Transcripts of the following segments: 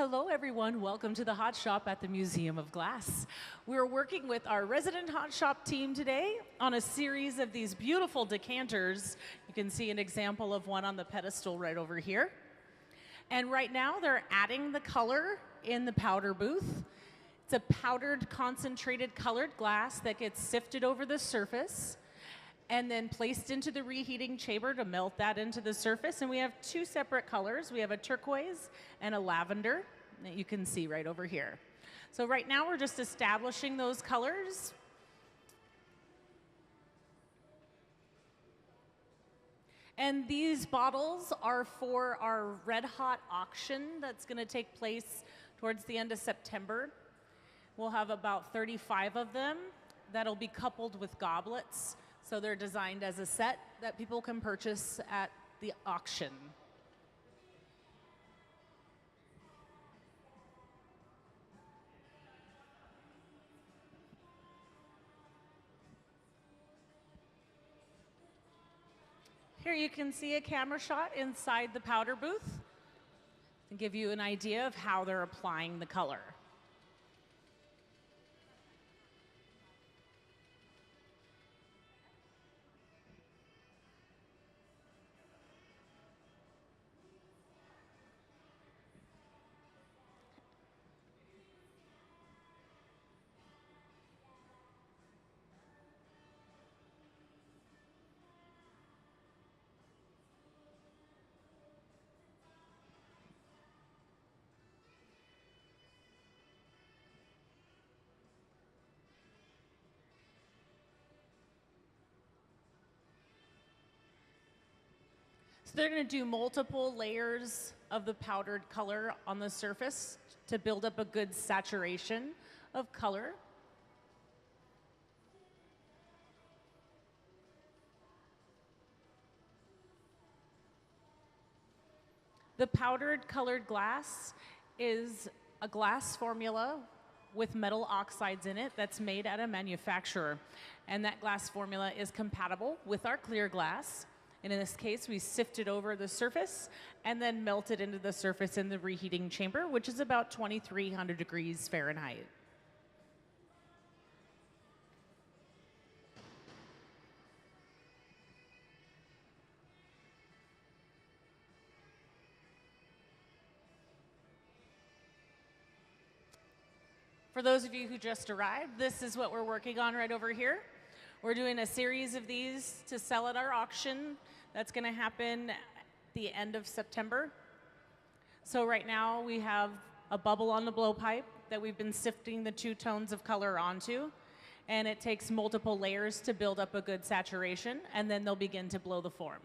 Hello, everyone. Welcome to the Hot Shop at the Museum of Glass. We're working with our resident Hot Shop team today on a series of these beautiful decanters. You can see an example of one on the pedestal right over here. And right now, they're adding the color in the powder booth. It's a powdered, concentrated colored glass that gets sifted over the surface and then placed into the reheating chamber to melt that into the surface. And we have two separate colors. We have a turquoise and a lavender that you can see right over here. So right now we're just establishing those colors. And these bottles are for our red hot auction that's gonna take place towards the end of September. We'll have about 35 of them that'll be coupled with goblets. So they're designed as a set that people can purchase at the auction. Here you can see a camera shot inside the powder booth to give you an idea of how they're applying the color. So they're going to do multiple layers of the powdered color on the surface to build up a good saturation of color. The powdered colored glass is a glass formula with metal oxides in it that's made at a manufacturer. And that glass formula is compatible with our clear glass. And in this case, we sifted over the surface and then melted into the surface in the reheating chamber, which is about 2,300 degrees Fahrenheit. For those of you who just arrived, this is what we're working on right over here. We're doing a series of these to sell at our auction. That's going to happen at the end of September. So right now we have a bubble on the blowpipe that we've been sifting the two tones of color onto. And it takes multiple layers to build up a good saturation, and then they'll begin to blow the form.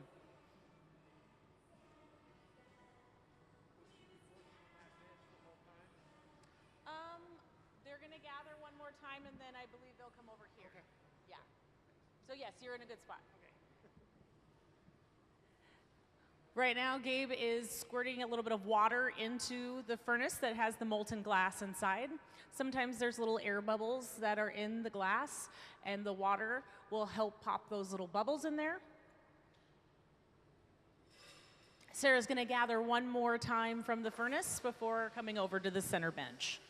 They're going to gather one more time, and then I believe they'll come over here. Okay. Yeah. So yes, you're in a good spot. Okay. Right now, Gabe is squirting a little bit of water into the furnace that has the molten glass inside. Sometimes there's little air bubbles that are in the glass, and the water will help pop those little bubbles in there. Sarah's going to gather one more time from the furnace before coming over to the center bench.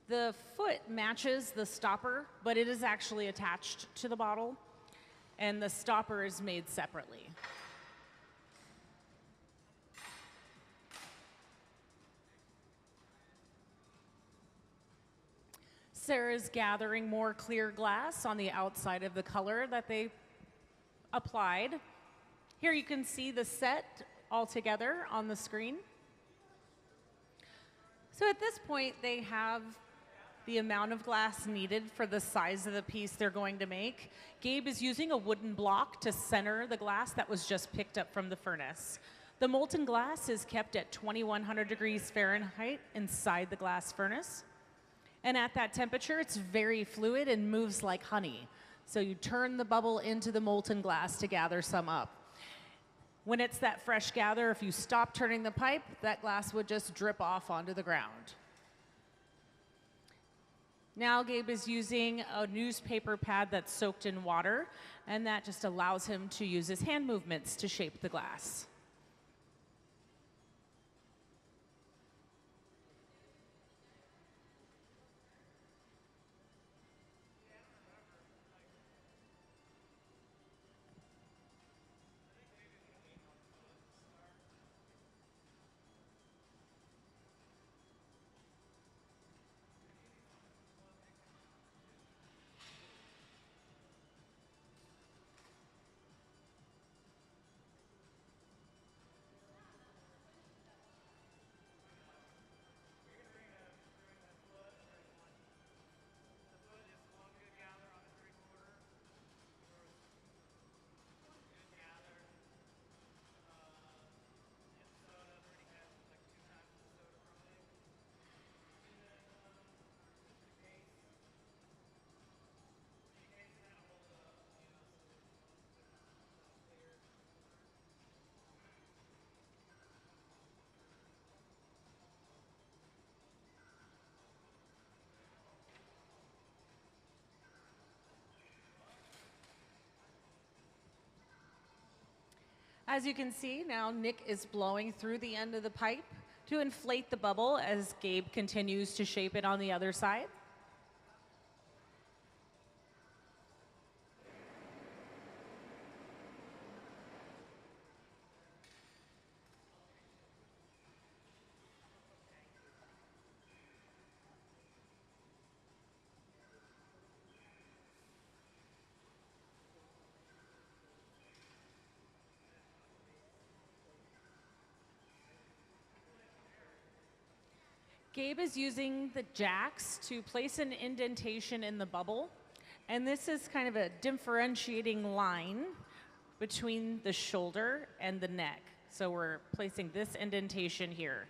The foot matches the stopper, but it is actually attached to the bottle, and the stopper is made separately. Sarah's gathering more clear glass on the outside of the color that they applied. Here you can see the set all together on the screen. So at this point, they have the amount of glass needed for the size of the piece they're going to make. Gabe is using a wooden block to center the glass that was just picked up from the furnace. The molten glass is kept at 2100 degrees Fahrenheit inside the glass furnace. And at that temperature, it's very fluid and moves like honey. So you turn the bubble into the molten glass to gather some up. When it's that fresh gather, if you stop turning the pipe, that glass would just drip off onto the ground. Now Gabe is using a newspaper pad that's soaked in water, and that just allows him to use his hand movements to shape the glass. As you can see, now Nick is blowing through the end of the pipe to inflate the bubble as Gabe continues to shape it on the other side. Gabe is using the jacks to place an indentation in the bubble, and this is kind of a differentiating line between the shoulder and the neck. So we're placing this indentation here.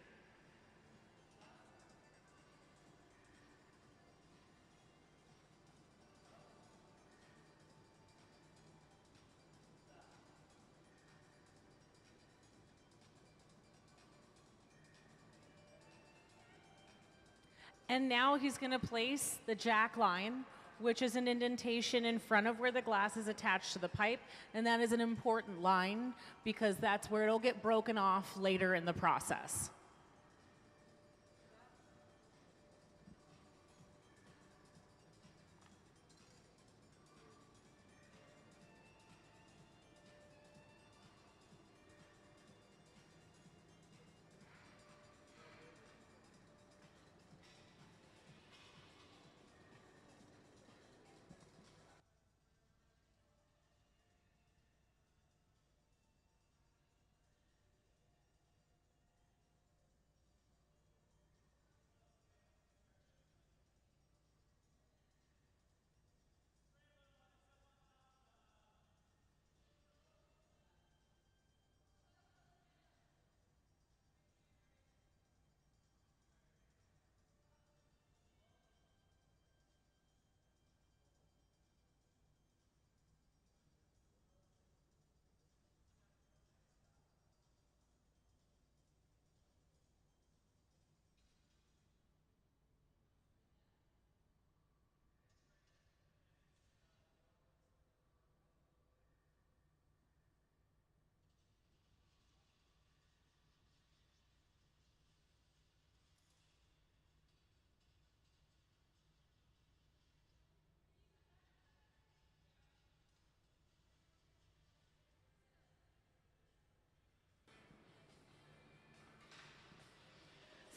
And now he's going to place the jack line, which is an indentation in front of where the glass is attached to the pipe. And that is an important line because that's where it'll get broken off later in the process.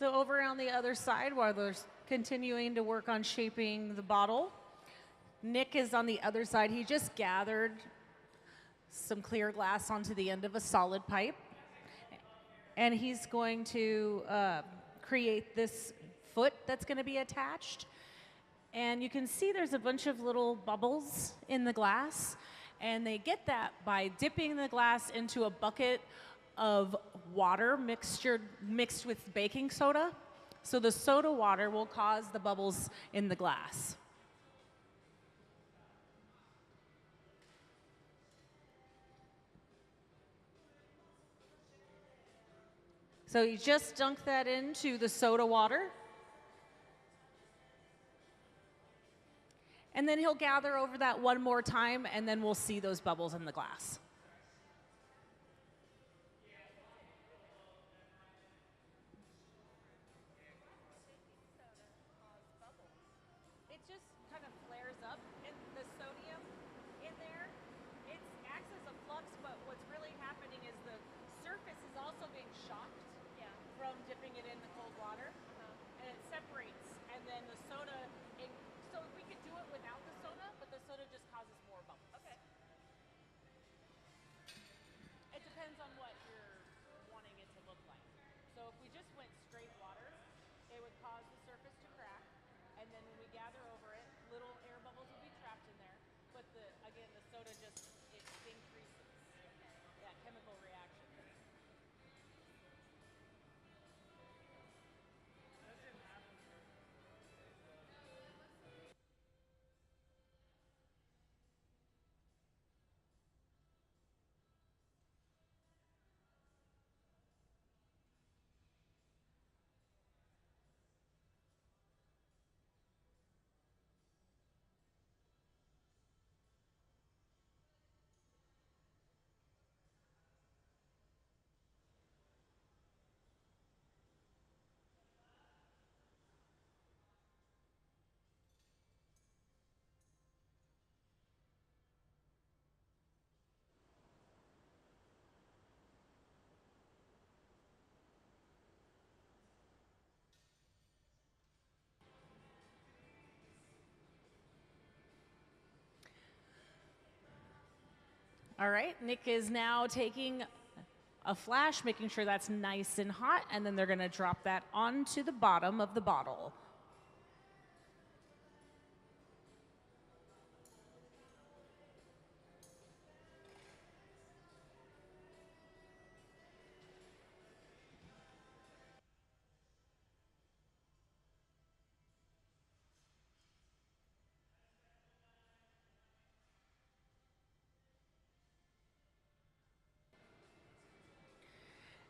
So over on the other side, while they're continuing to work on shaping the bottle, Nick is on the other side. He just gathered some clear glass onto the end of a solid pipe. And he's going to create this foot that's going to be attached. And you can see there's a bunch of little bubbles in the glass. And they get that by dipping the glass into a bucket of water mixed with baking soda. So the soda water will cause the bubbles in the glass. So you just dunk that into the soda water. And then he'll gather over that one more time, and then we'll see those bubbles in the glass. It just kind of flares up, and the sodium in there, it acts as a flux, but what's really happening is the surface is also being shocked from dipping it in the cold water, and it separates, and then the soda, so we could do it without the soda, but the soda just causes more bubbles. Okay. It depends on what you're wanting it to look like. So if we just went straight water, it would cause the surface to crack, and then when we gather over it, little air bubbles will be trapped in there. But again, the soda just it increases that chemical reaction. All right, Nick is now taking a flash, making sure that's nice and hot, and then they're going to drop that onto the bottom of the bottle.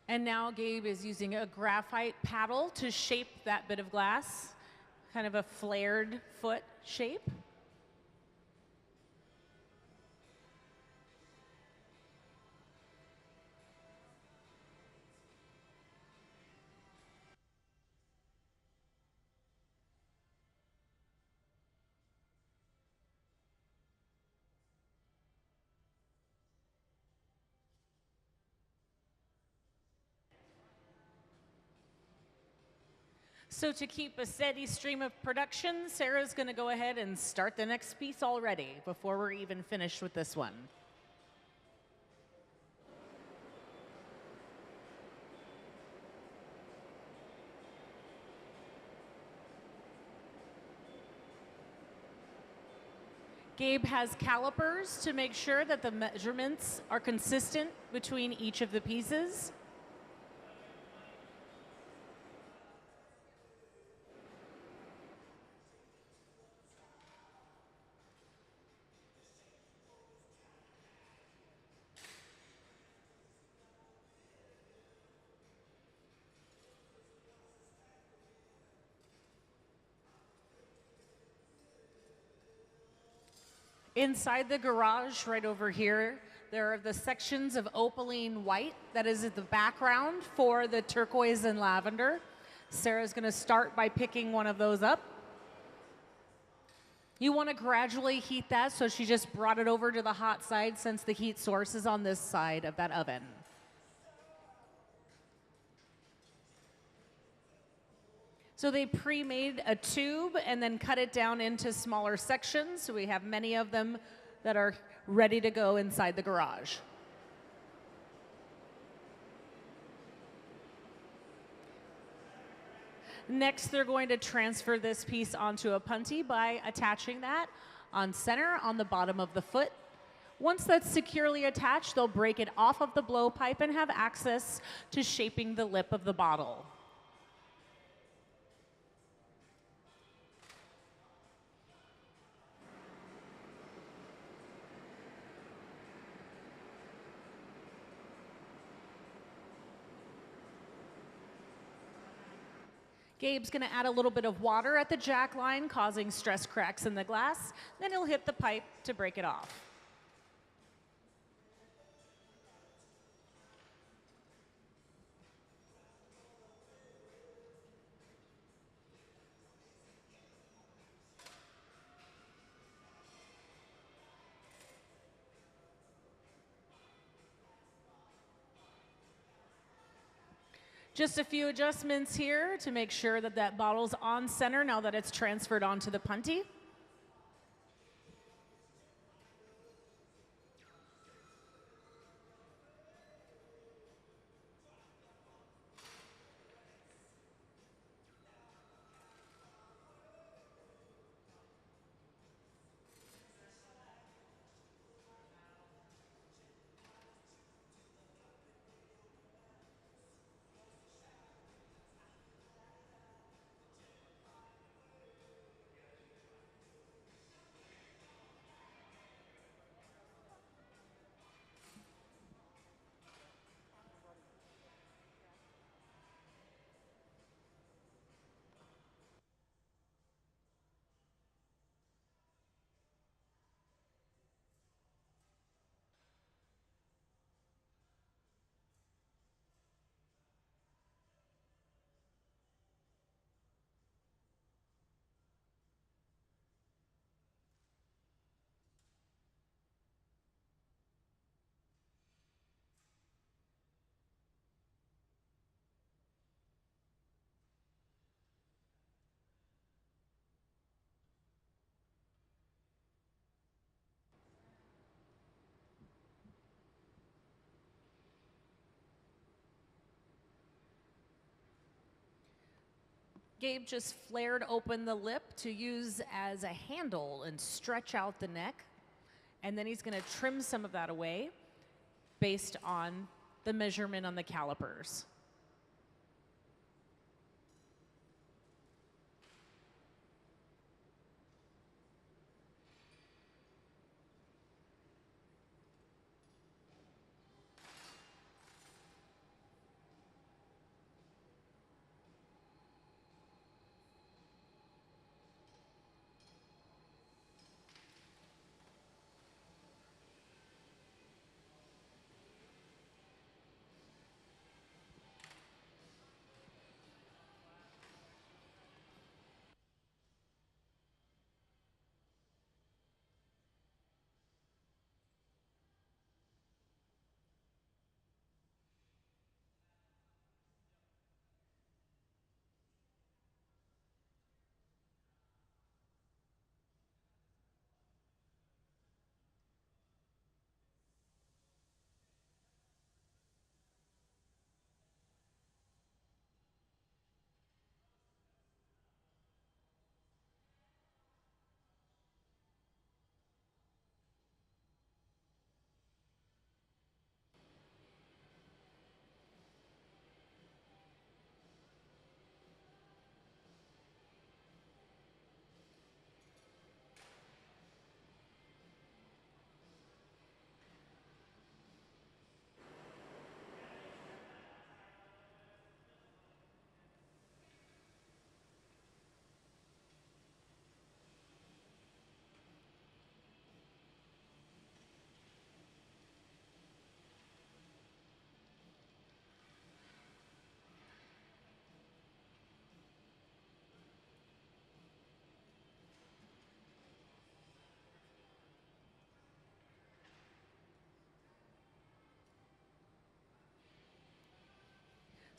And now Gabe is using a graphite paddle to shape that bit of glass, kind of a flared foot shape. So to keep a steady stream of production, Sarah's going to go ahead and start the next piece already before we're even finished with this one. Gabe has calipers to make sure that the measurements are consistent between each of the pieces. Inside the garage, right over here, there are the sections of opaline white that is the background for the turquoise and lavender. Sarah's going to start by picking one of those up. You want to gradually heat that, so she just brought it over to the hot side since the heat source is on this side of that oven. So they pre-made a tube and then cut it down into smaller sections. So we have many of them that are ready to go inside the garage. Next, they're going to transfer this piece onto a punty by attaching that on center on the bottom of the foot. Once that's securely attached, they'll break it off of the blowpipe and have access to shaping the lip of the bottle. Gabe's going to add a little bit of water at the jack line, causing stress cracks in the glass. Then he'll hit the pipe to break it off. Just a few adjustments here to make sure that that bottle's on center now that it's transferred onto the punty. Gabe just flared open the lip to use as a handle and stretch out the neck. And then he's going to trim some of that away based on the measurement on the calipers.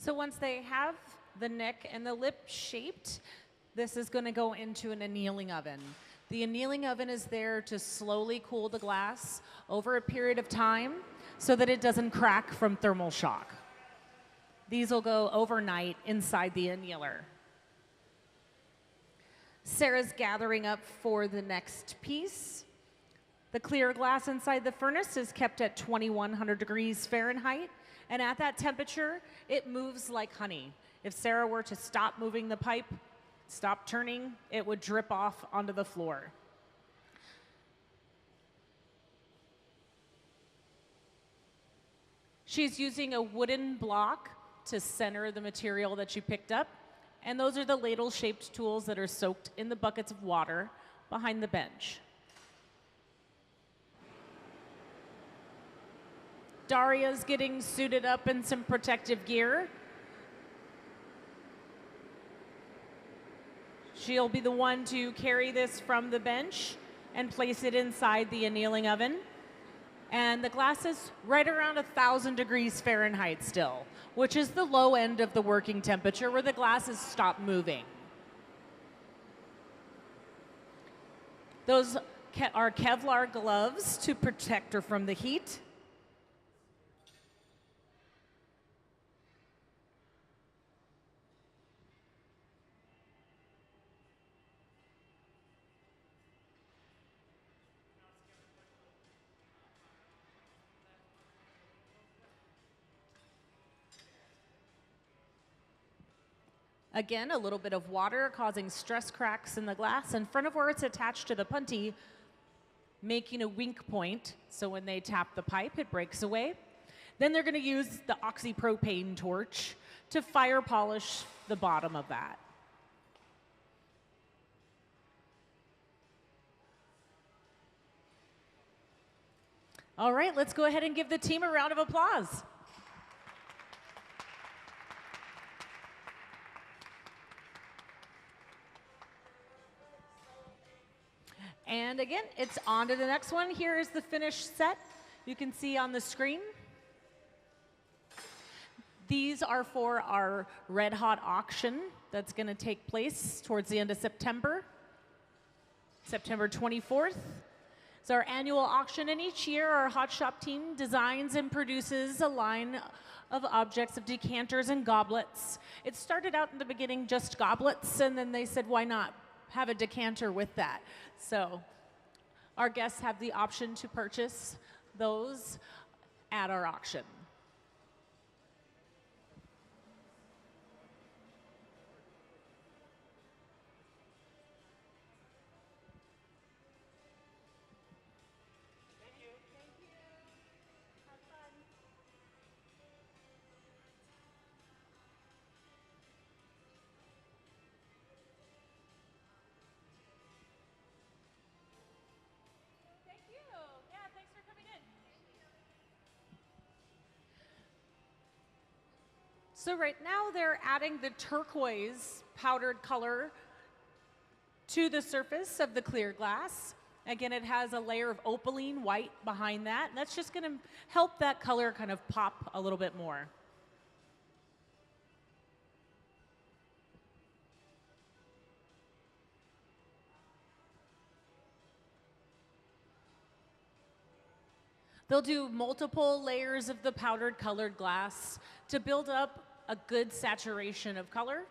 So once they have the neck and the lip shaped, this is going to go into an annealing oven. The annealing oven is there to slowly cool the glass over a period of time so that it doesn't crack from thermal shock. These will go overnight inside the annealer. Sarah's gathering up for the next piece. The clear glass inside the furnace is kept at 2100 degrees Fahrenheit, and at that temperature, it moves like honey. If Sarah were to stop moving the pipe, stop turning, it would drip off onto the floor. She's using a wooden block to center the material that she picked up, and those are the ladle-shaped tools that are soaked in the buckets of water behind the bench. Daria's getting suited up in some protective gear. She'll be the one to carry this from the bench and place it inside the annealing oven. And the glass is right around 1000 degrees Fahrenheit still, which is the low end of the working temperature where the glasses stop moving. Those are Kevlar gloves to protect her from the heat. Again, a little bit of water causing stress cracks in the glass in front of where it's attached to the punty, making a wink point, so when they tap the pipe, it breaks away. Then they're gonna use the oxypropane torch to fire polish the bottom of that. All right, let's go ahead and give the team a round of applause. And again, it's on to the next one. Here is the finished set. You can see on the screen. These are for our red hot auction that's going to take place towards the end of September, September 24th. It's our annual auction, and each year our Hot Shop team designs and produces a line of objects of decanters and goblets. It started out in the beginning just goblets, and then they said, why not have a decanter with that? So our guests have the option to purchase those at our auction. So right now they're adding the turquoise powdered color to the surface of the clear glass. Again, it has a layer of opaline white behind that, and that's just going to help that color kind of pop a little bit more. They'll do multiple layers of the powdered colored glass to build up a good saturation of color.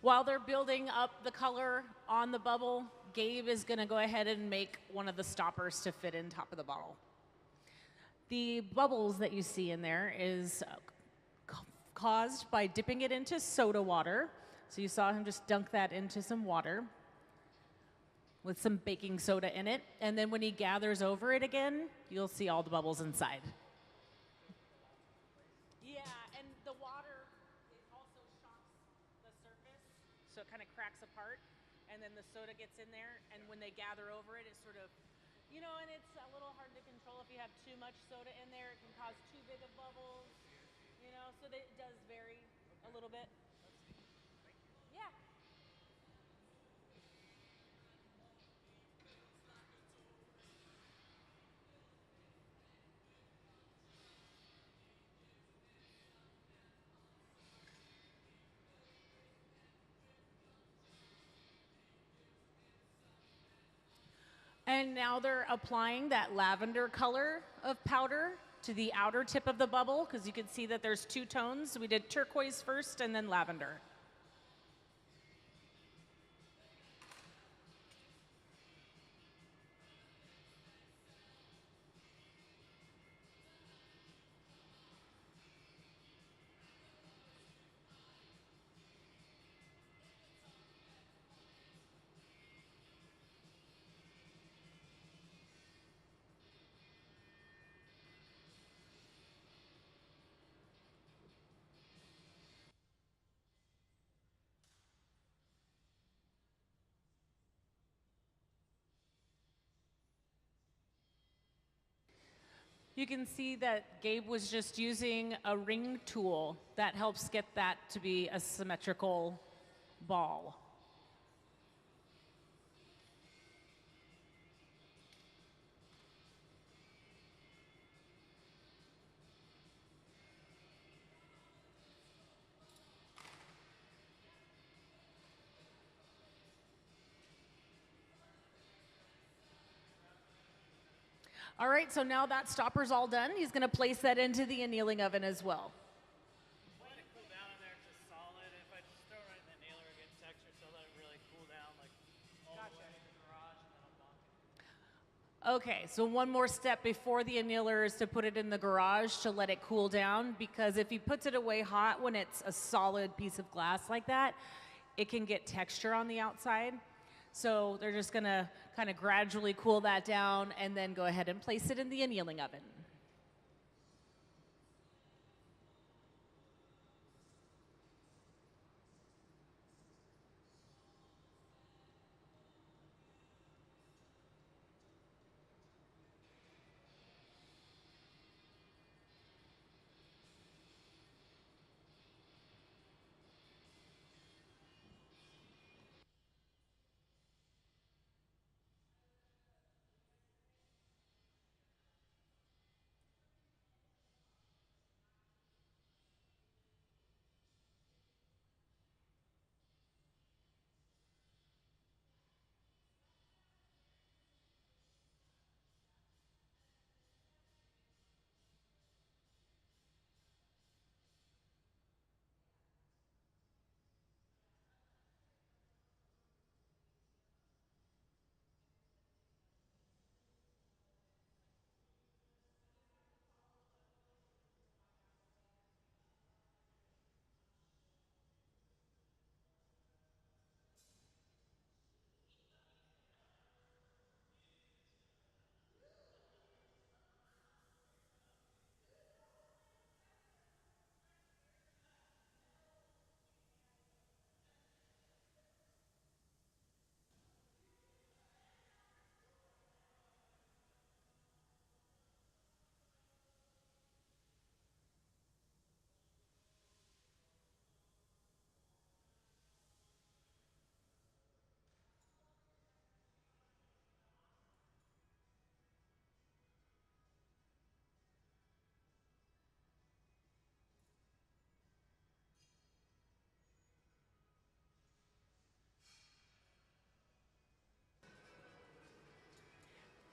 While they're building up the color on the bubble, Gabe is going to go ahead and make one of the stoppers to fit in top of the bottle. The bubbles that you see in there is caused by dipping it into soda water. So you saw him just dunk that into some water with some baking soda in it. And then when he gathers over it again, you'll see all the bubbles inside. So it kind of cracks apart, and then the soda gets in there, and when they gather over it, it's sort of, you know, and it's a little hard to control if you have too much soda in there. It can cause too big of bubbles. it does vary a little bit. Yeah. And now they're applying that lavender color of powder to the outer tip of the bubble because you can see that there's two tones. We did turquoise first and then lavender. You can see that Gabe was just using a ring tool that helps get that to be a symmetrical ball. All right, so now that stopper's all done. He's going to place that into the annealing oven as well. Let it cool down in there to solid. If I just throw it right in the annealer, it gets texture, so let it really cool down, like all the way in the garage, and then I'll dunk it. Okay, so one more step before the annealer is to put it in the garage to let it cool down, because if he puts it away hot when it's a solid piece of glass like that, it can get texture on the outside. So they're just gonna kind of gradually cool that down and then go ahead and place it in the annealing oven.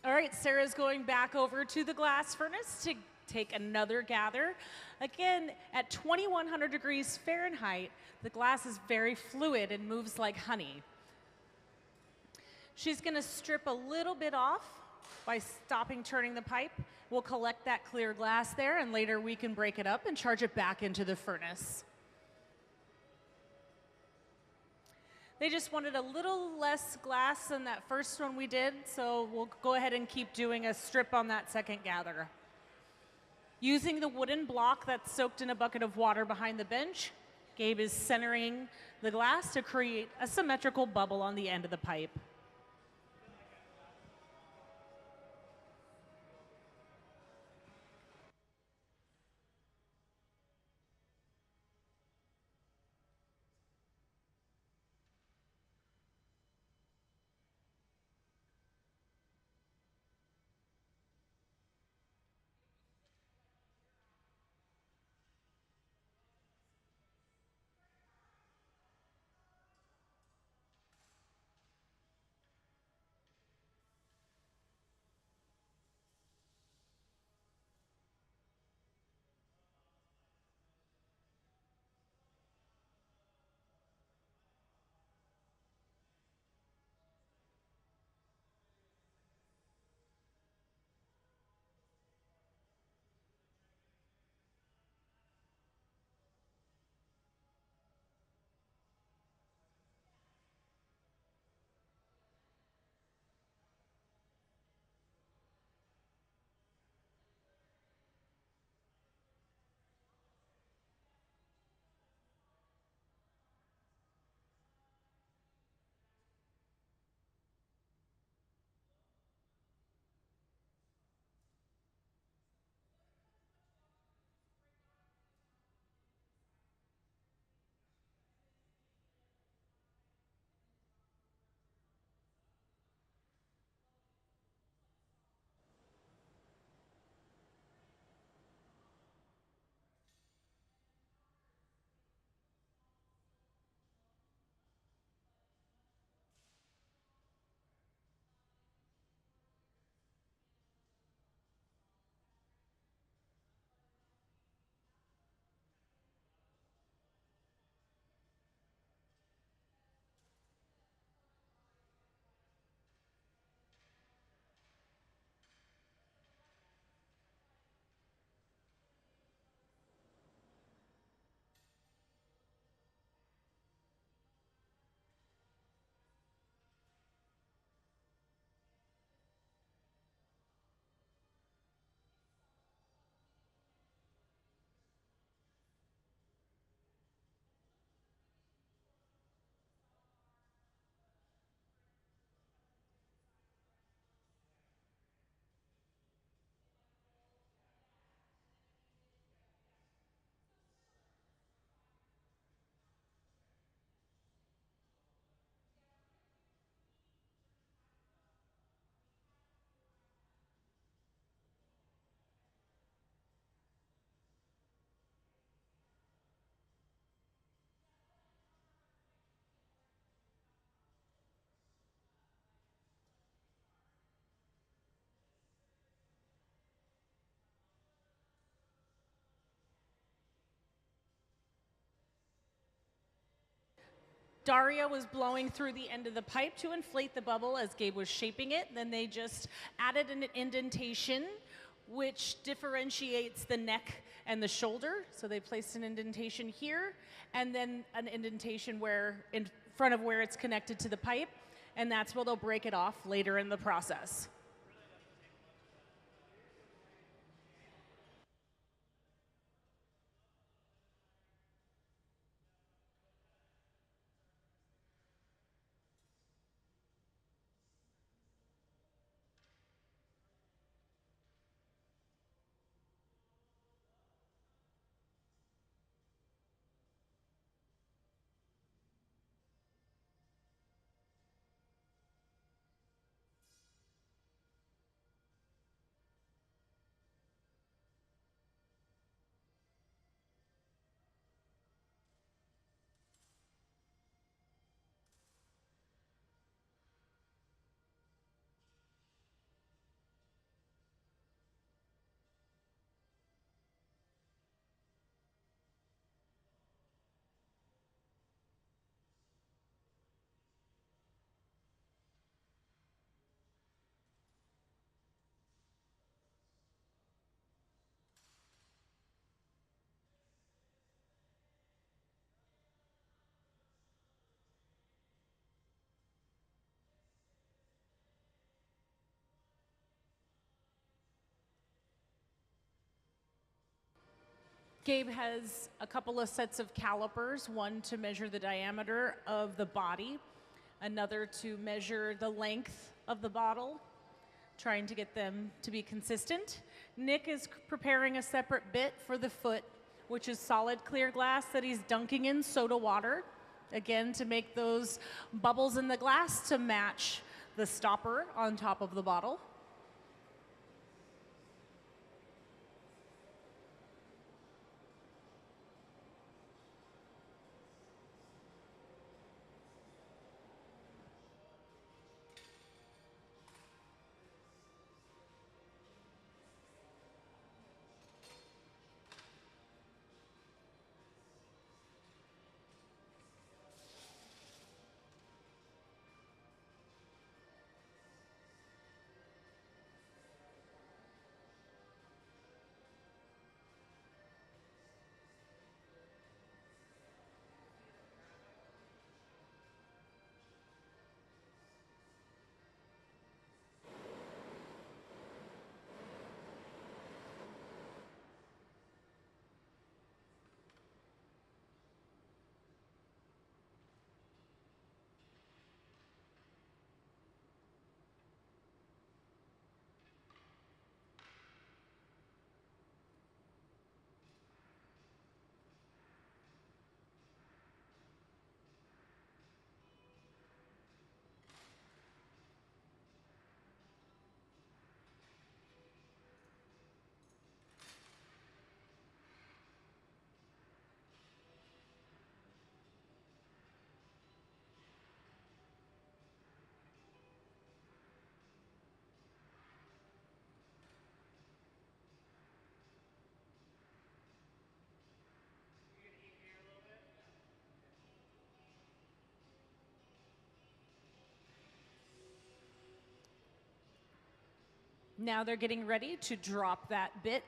All right, Sarah's going back over to the glass furnace to take another gather. Again, at 2100 degrees Fahrenheit, the glass is very fluid and moves like honey. She's going to strip a little bit off by stopping turning the pipe. We'll collect that clear glass there, and later we can break it up and charge it back into the furnace. They just wanted a little less glass than that first one we did, so we'll go ahead and keep doing a strip on that second gather. Using the wooden block that's soaked in a bucket of water behind the bench, Gabe is centering the glass to create a symmetrical bubble on the end of the pipe. Daria was blowing through the end of the pipe to inflate the bubble as Gabe was shaping it. Then they just added an indentation which differentiates the neck and the shoulder. So they placed an indentation here and then an indentation where in front of where it's connected to the pipe, and that's where they'll break it off later in the process. Gabe has a couple of sets of calipers, one to measure the diameter of the body, another to measure the length of the bottle, trying to get them to be consistent. Nick is preparing a separate bit for the foot, which is solid clear glass that he's dunking in soda water, again to make those bubbles in the glass to match the stopper on top of the bottle. Now they're getting ready to drop that bit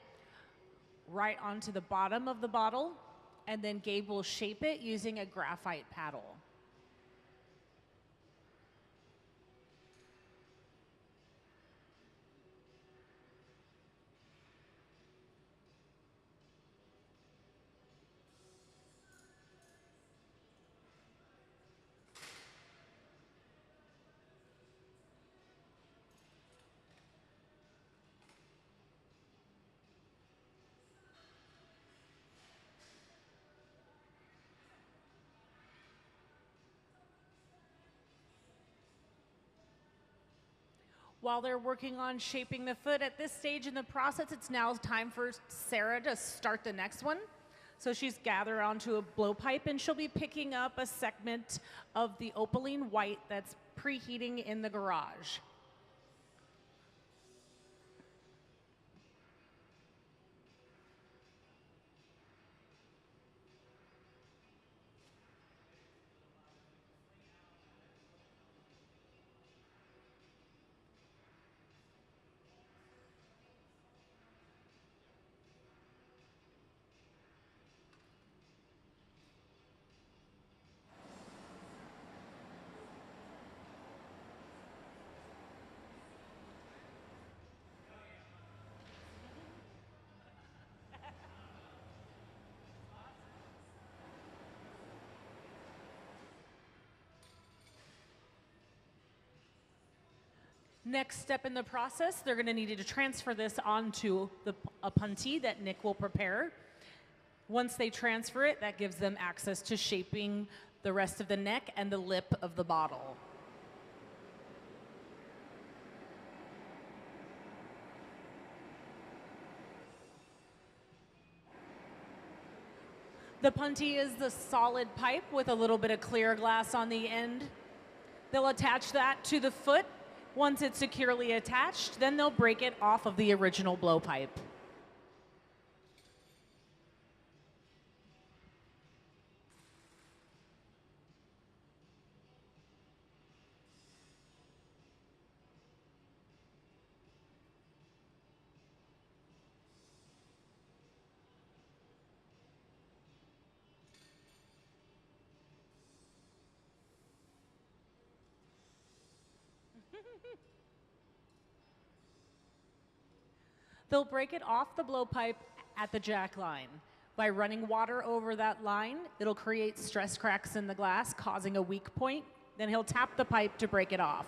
right onto the bottom of the bottle, and then Gabe will shape it using a graphite paddle. While they're working on shaping the foot, at this stage in the process, it's now time for Sarah to start the next one. So she's gathered onto a blowpipe, and she'll be picking up a segment of the opaline white that's preheating in the garage. Next step in the process, they're going to need to transfer this onto a puntee that Nick will prepare. Once they transfer it, that gives them access to shaping the rest of the neck and the lip of the bottle. The puntee is the solid pipe with a little bit of clear glass on the end. They'll attach that to the foot. Once it's securely attached, then they'll break it off of the original blowpipe. They'll break it off the blowpipe at the jack line. By running water over that line, it'll create stress cracks in the glass, causing a weak point. Then he'll tap the pipe to break it off.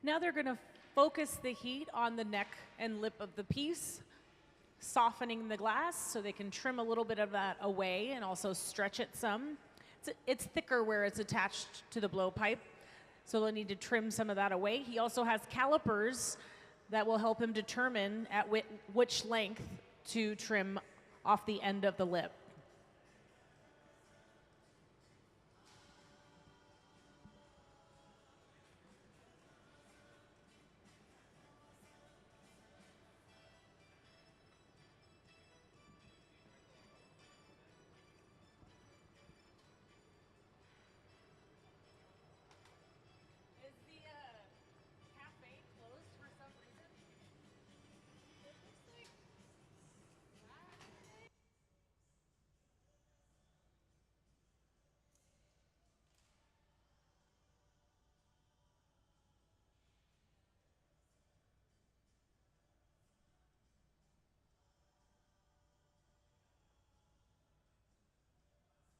Now they're going to focus the heat on the neck and lip of the piece, softening the glass so they can trim a little bit of that away and also stretch it some. It's thicker where it's attached to the blowpipe, so they'll need to trim some of that away. He also has calipers that will help him determine at which length to trim off the end of the lip.